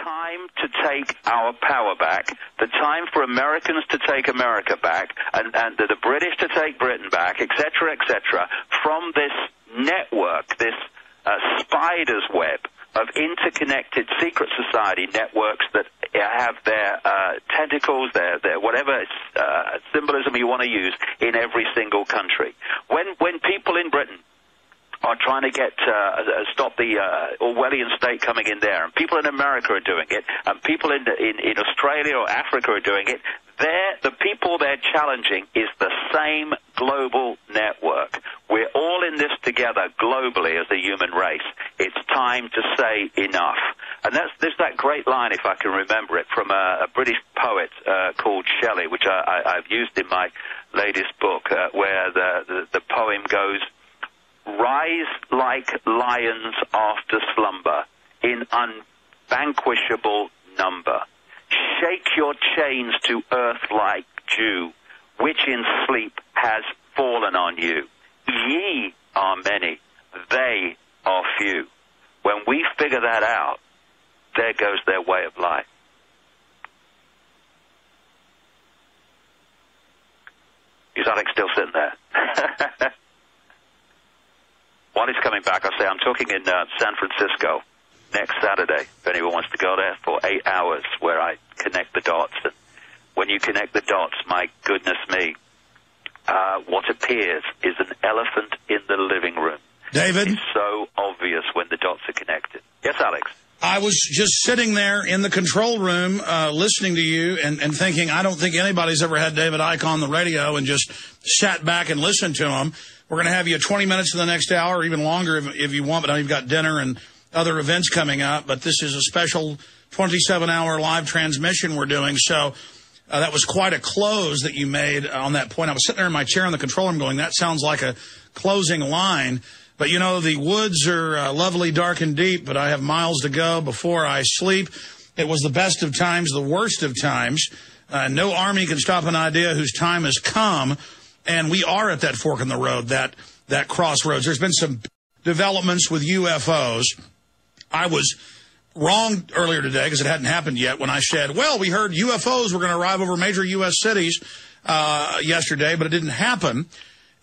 time to take our power back, the time for Americans to take America back, and the British to take Britain back, etc., from this network, this spider's web of interconnected secret society networks that have their tentacles, their whatever symbolism you want to use in every single country. When people in Britain are trying to get stop the Orwellian state coming in there, and people in America are doing it, and people in Australia or Africa are doing it, the people they're challenging is the same global network. We're all in this together globally as a human race. It's time to say enough. And there's that great line, if I can remember it, from a British poet called Shelley, which I've used in my latest book, where the poem goes, "Rise like lions after slumber in unvanquishable number. Shake your chains to earth like dew, which in sleep has fallen on you. Ye are many, they are few." When we figure that out, there goes their way of life. Is Alex still sitting there? While he's coming back, I'll say I'm talking in San Francisco next Saturday, if anyone wants to go there, for 8 hours, where I connect the dots. And when you connect the dots, my goodness me, what appears is an elephant in the living room. David? It's so obvious when the dots are connected. Yes, Alex? I was just sitting there in the control room listening to you and thinking, I don't think anybody's ever had David Icke on the radio and just sat back and listened to him. We're going to have you 20 minutes in the next hour, or even longer if you want, but now you've got dinner and other events coming up. But this is a special 27-hour live transmission we're doing. So that was quite a close that you made on that point. I was sitting there in my chair in the control room going, that sounds like a closing line. But, you know, the woods are lovely, dark, and deep, but I have miles to go before I sleep. It was the best of times, the worst of times. No army can stop an idea whose time has come. And we are at that fork in the road, that crossroads. There's been some developments with UFOs. I was wrong earlier today because it hadn't happened yet when I said, well, we heard UFOs were going to arrive over major U.S. cities yesterday, but it didn't happen.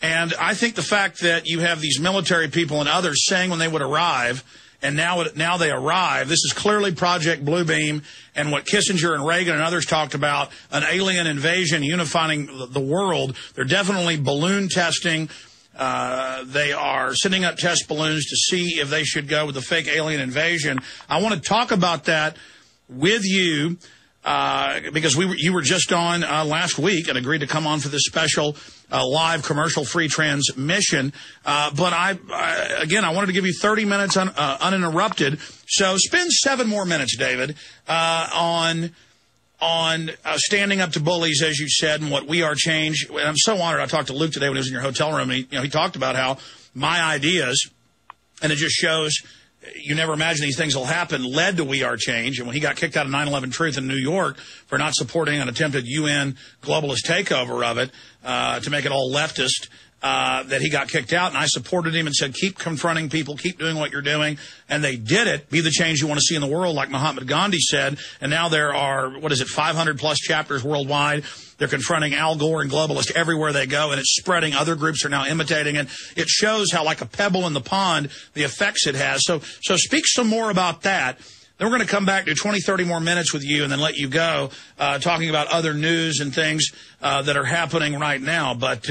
And I think the fact that you have these military people and others saying when they would arrive, and now they arrive, this is clearly Project Bluebeam and what Kissinger and Reagan and others talked about, an alien invasion unifying the world. They're definitely balloon testing. They are sending up test balloons to see if they should go with the fake alien invasion. I want to talk about that with you because you were just on last week and agreed to come on for this special live commercial-free transmission. But again, I wanted to give you 30 minutes uninterrupted. So spend 7 more minutes, David, on standing up to bullies, as you said, and what We Are Change. And I'm so honored. I talked to Luke today when he was in your hotel room, and he talked about how my ideas, and it just shows you never imagine these things will happen, led to We Are Change. And when he got kicked out of 9/11 Truth in New York for not supporting an attempted UN globalist takeover of it to make it all leftist, that he got kicked out. And I supported him and said, keep confronting people, keep doing what you're doing. And they did it. Be the change you want to see in the world, like Mahatma Gandhi said. And now there are, 500-plus chapters worldwide. They're confronting Al Gore and globalists everywhere they go, and it's spreading. Other groups are now imitating it. It shows how, like a pebble in the pond, the effects it has. So speak some more about that. Then we're going to come back to 20, 30 more minutes with you and then let you go, talking about other news and things that are happening right now. But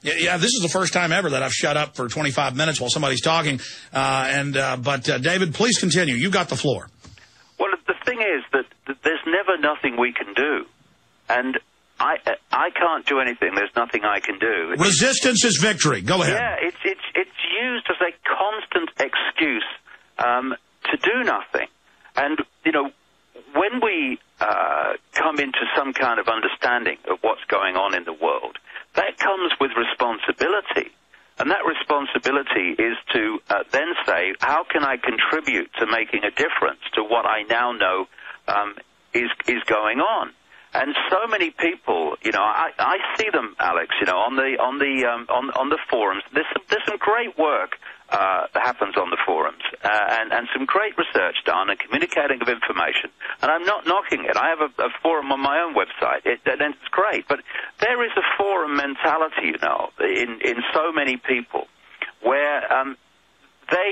yeah, this is the first time ever that I've shut up for 25 minutes while somebody's talking. But David, please continue. You've got the floor. Well, the thing is that there's never nothing we can do. And I can't do anything. There's nothing I can do. Resistance is victory. Go ahead. Yeah, it's used as a constant excuse to do nothing. And, you know, when we come into some kind of understanding of what's going on in the world, that comes with responsibility. And that responsibility is to then say, how can I contribute to making a difference to what I now know is going on? And so many people, you know, I see them, Alex, you know, on the forums. There's some great work happens on the forums, and some great research done and communicating of information. And I'm not knocking it. I have a forum on my own website, and it's great. But there is a forum mentality, you know, in so many people where they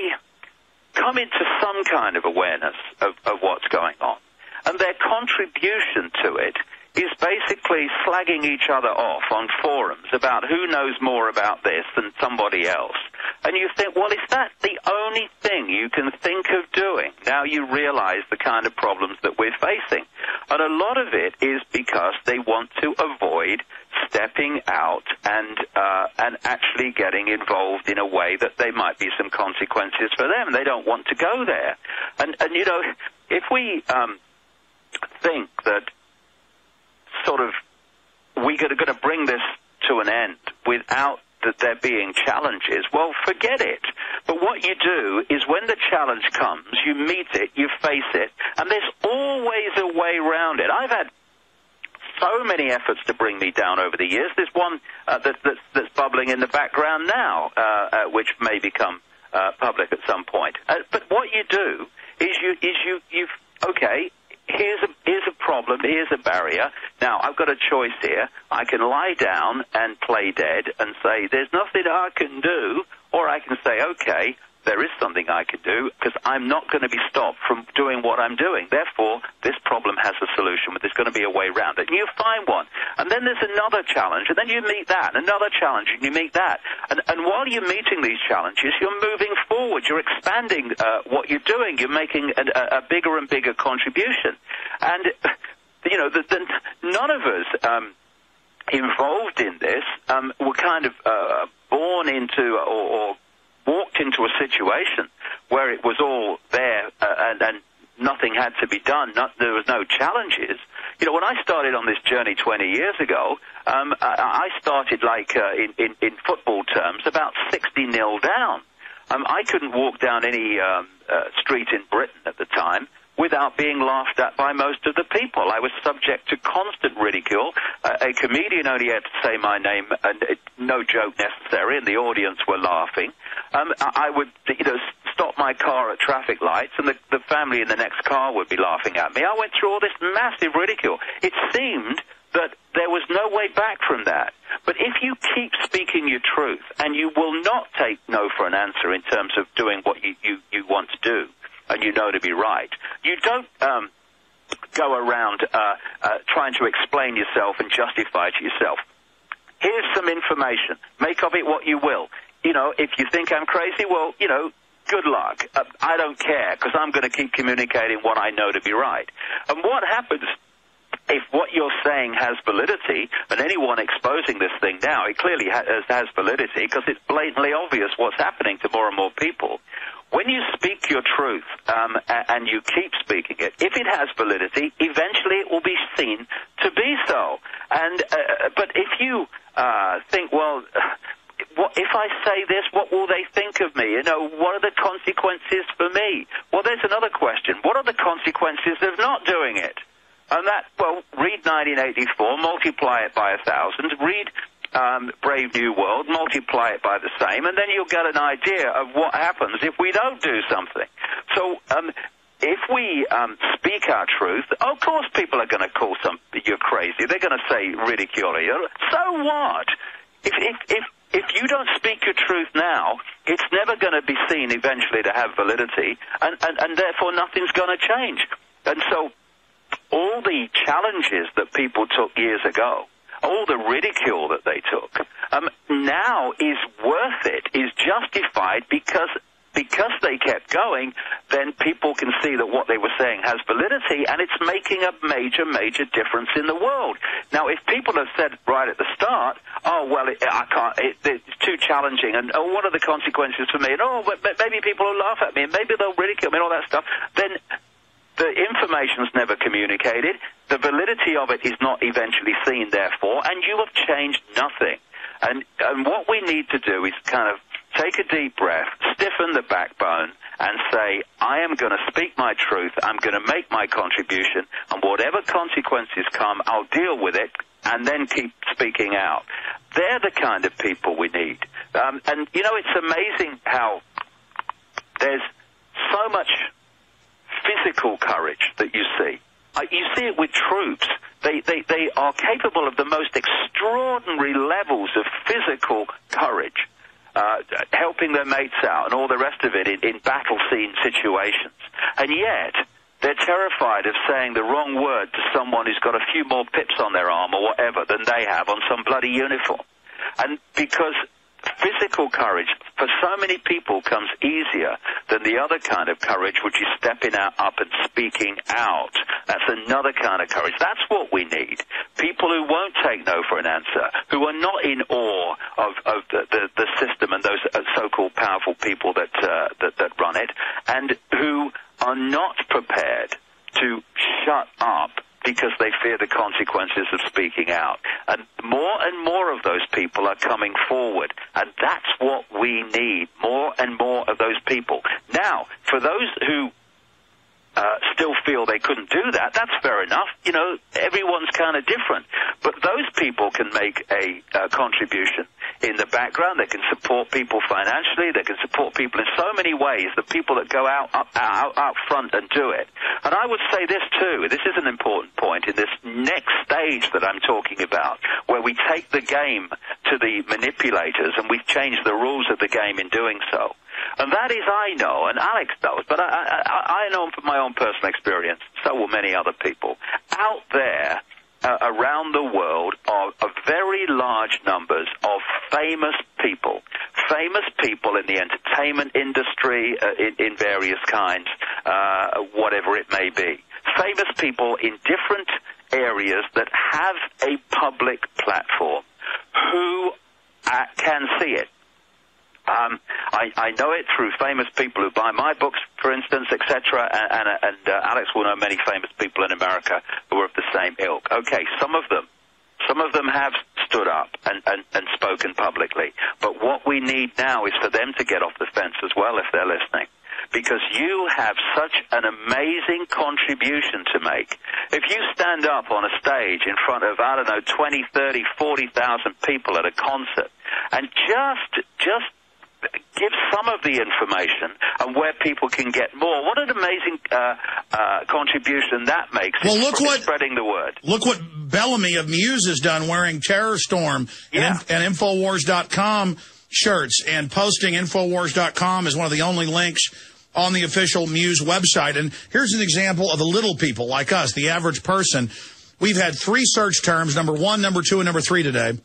come into some kind of awareness of what's going on, and their contribution to it is basically slagging each other off on forums about who knows more about this than somebody else. And you think, well, is that the only thing you can think of doing? Now you realize the kind of problems that we're facing. And a lot of it is because they want to avoid stepping out and actually getting involved in a way that there might be some consequences for them. They don't want to go there. And you know, if we think that sort of we're going to bring this to an end without there being challenges, well, forget it. But what you do is when the challenge comes, you meet it, you face it, and there's always a way around it. I've had so many efforts to bring me down over the years. There's one that's bubbling in the background now, which may become public at some point. But what you do is you've okay, here's a problem, here's a barrier. Now, I've got a choice here. I can lie down and play dead and say, there's nothing I can do, or I can say, okay, there is something I can do, because I'm not going to be stopped from doing what I'm doing. Therefore, this problem has a solution, but there's going to be a way around it. And you find one. And then there's another challenge, and then you meet that, another challenge, and you meet that. And while you're meeting these challenges, you're moving forward. You're expanding what you're doing. You're making a bigger and bigger contribution. And, you know, none of us involved in this were kind of born into or walked into a situation where it was all there and nothing had to be done. There was no challenges. You know, when I started on this journey 20 years ago, I started like in football terms about 60-0 down. I couldn't walk down any street in Britain at the time without being laughed at by most of the people. I was subject to constant ridicule. A comedian only had to say my name, and no joke necessary, and the audience were laughing. I would, you know, stop my car at traffic lights, and the family in the next car would be laughing at me. I went through all this massive ridicule. It seemed that there was no way back from that. But if you keep speaking your truth, and you will not take no for an answer in terms of doing what you want to do, and you know to be right, you don't go around trying to explain yourself and justify to yourself. Here's some information. Make of it what you will. You know, if you think I'm crazy, well, you know, good luck. I don't care, because I'm going to keep communicating what I know to be right. And what happens if what you're saying has validity, and anyone exposing this thing now, it clearly has validity, because it's blatantly obvious what's happening to more and more people. When you speak your truth and you keep speaking it, if it has validity, eventually it will be seen to be so. And but if you think, well, if I say this, what will they think of me? You know, what are the consequences for me? Well, there's another question. What are the consequences of not doing it? And that, well, read 1984, multiply it by 1,000, read Brave New World, multiply it by the same, and then you'll get an idea of what happens if we don't do something. So if we speak our truth, of course people are going to call you're crazy. They're going to say, ridicule you. So what? If you don't speak your truth now, it's never going to be seen eventually to have validity, and therefore nothing's going to change. And so all the challenges that people took years ago, all the ridicule that they took, now is worth it, is justified because they kept going, then people can see that what they were saying has validity, and it's making a major, major difference in the world. Now, if people have said right at the start, oh, well, it's too challenging, and oh, what are the consequences for me, and oh, but maybe people will laugh at me, and maybe they'll ridicule me, and all that stuff, then the information's never communicated, the validity of it is not eventually seen, therefore, and you have changed nothing. And what we need to do is kind of take a deep breath, stiffen the backbone, and say, I am going to speak my truth, I'm going to make my contribution, and whatever consequences come, I'll deal with it, and then keep speaking out. They're the kind of people we need. And, you know, it's amazing how there's so much physical courage that you see. You see it with troops. They are capable of the most extraordinary levels of physical courage, helping their mates out and all the rest of it in battle scene situations. And yet, they're terrified of saying the wrong word to someone who's got a few more pips on their arm or whatever than they have on some bloody uniform. And because physical courage for so many people comes easier than the other kind of courage, which is stepping up and speaking out. That's another kind of courage. That's what we need. People who won't take no for an answer, who are not in awe of the system and those so-called powerful people that run it, and who are not prepared to shut up because they fear the consequences of speaking out. And more of those people are coming forward. And that's what we need, more and more of those people. Now, for those who still feel they couldn't do that, that's fair enough. You know, everyone's kind of different. But those people can make a contribution in the background. They can support people financially. They can support people in so many ways, the people that go out front and do it. And I would say this too, this is an important point in this next stage that I'm talking about, where we take the game to the manipulators and we change the rules of the game in doing so. And that is, I know, and Alex knows, but I know from my own personal experience, so will many other people, out there around the world are very large numbers of famous people in the entertainment industry in various kinds, whatever it may be. Famous people in different areas that have a public platform who can see it. I know it through famous people who buy my books, for instance, etc., and Alex will know many famous people in America who are of the same ilk. Okay, some of them have stood up and spoken publicly, but what we need now is for them to get off the fence as well if they're listening. Because you have such an amazing contribution to make. If you stand up on a stage in front of, 20, 30, 40,000 people at a concert and just give some of the information and where people can get more. What an amazing contribution that makes in spreading the word. Look what Bellamy of Muse has done, wearing Terror Storm and Infowars.com shirts, and posting Infowars.com is one of the only links on the official Muse website. And here's an example of the little people like us, the average person. We've had 3 search terms, number 1, number 2, and number 3 today.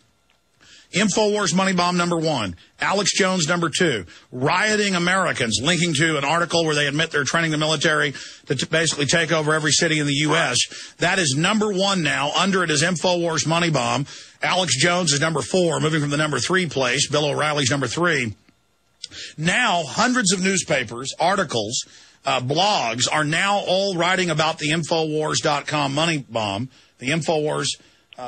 InfoWars Money Bomb, number 1. Alex Jones, number 2. Rioting Americans, linking to an article where they admit they're training the military to basically take over every city in the U.S. That is number 1 now. Under it is InfoWars Money Bomb. Alex Jones is number 4, moving from the number 3 place. Bill O'Reilly's number 3. Now, hundreds of newspapers, articles, blogs are now all writing about the Infowars.com money bomb, the Infowars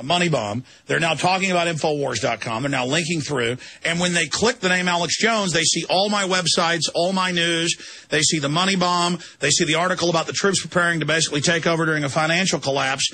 money bomb. They're now talking about Infowars.com. They're now linking through. And when they click the name Alex Jones, they see all my websites, all my news. They see the money bomb. They see the article about the troops preparing to basically take over during a financial collapse.